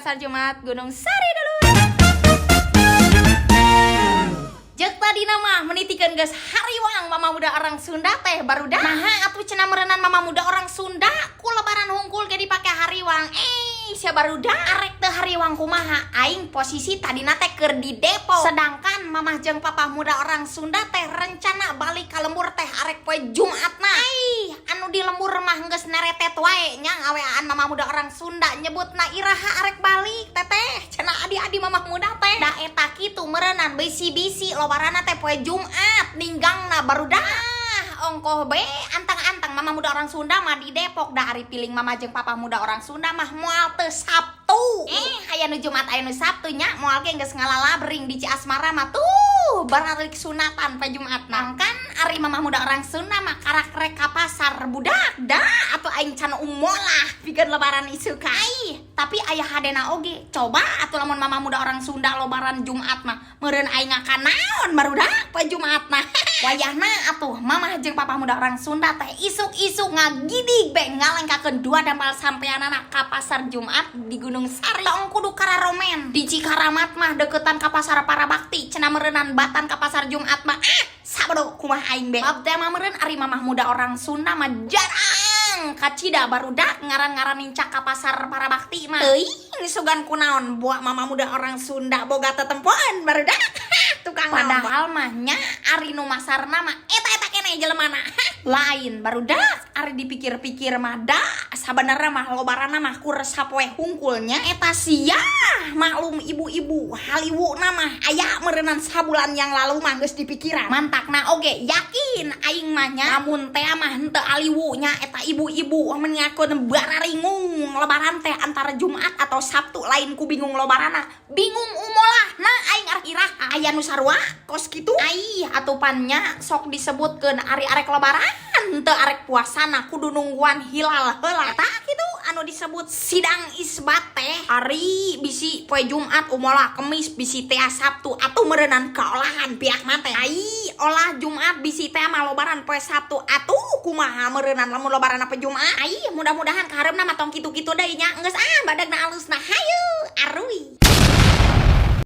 Pasar Jumat Gunung Sari dulu. Jek tadi nama menitikan guys hariwang mama muda orang Sunda teh barudak. Maha atuh cenah meureunan mama muda orang Sunda ku lebaran hungkul ge dipake hariwang. Sia barudak arek teh hariwang kumaha aing posisi tadina teh keur di Depok. Sedangkan mamah jeung papa muda orang Sunda teh rencana balik ka lembur teh arek poe Jumatna. Anu di lembur mah geus neretet wae nya ngaweaan mama muda orang Sunda nyebutna iraha arek balik teteh cenah adi-adi mamah muda teh. Da eta kitu meureunan bisi-bisi lobarana teh poe Jumat ninggangna barudak. Ongkoh be antang-antang mama muda orang Sunda mah di Depok da ari piling mama jeung papa muda orang Sunda mah moal teu Sabtu. Aya nu Jumat aya nu Sabtu nya moal ge geus ngalalabring di Ciasmara mah tuh bararik sunatan pa Jumatna. Kan ari mama muda orang Sunda mah karak rek ka pasar budak da atuh aing can umolah pikeun lebaran isuka. Tapi aya hadena oge. Coba atuh lamun mama muda orang Sunda lebaran Jumat mah meureun aing ngakanaon barudak pa Jumatna. Wayahna atuh mamah jeung papa muda orang Sunda teh isuk-isuk ngagidig be ngalengkakeun dua dampal sampeanana ka pasar Jumat di Gunung Sari. Tong kudu kararomen di Cikaramat mah deketan ka pasar Parabakti cenah meureunan batan ka pasar Jumat mah sabado kumaha aing be. Bab teh mah meureun ari mamah muda orang Sunda mah jarang kacida barudak ngaran-ngaran nincak ka pasar Parabakti mah. Teuing sugan kunaon buat mama muda orang Sunda boga tetempoan barudak. Tukang padahal mah nya ari nu masarna mah eta keneh jelemana. Lain barudak ari dipikir-pikir mah da sabenerna mah lobarana mah ku resep we hungkulnya eta sia maklum ibu-ibu haliwuna mah aya meureunan sabulan yang lalu mah geus dipikiran. Mantakna oge yakin aing mah nya lamun teh mah henteu aliwu nya eta ibu-ibu menyakeun bararingung lebaran teh antara Jumat atau Sabtu lain ku bingung lobarana. Bingung umolah nah aing arek iraha aya nu sarua kos kitu. Atupannya sok disebutkeun ari arek lebaran teu arek puasana kudu nungguan hilal heula eta kitu anu disebut sidang isbat teh ari bisi poe Jumat umolah Kemis bisi teh Sabtu atuh meureunan kaolahan pihak mah teh olah Jumat bisi teh mah lobaran poe Sabtu atuh kumaha meureunan lamun lobaran poe Jumat mudah-mudahan kahareupna mah tong kitu-kitu deui nya geus badagna alusna hayu arui.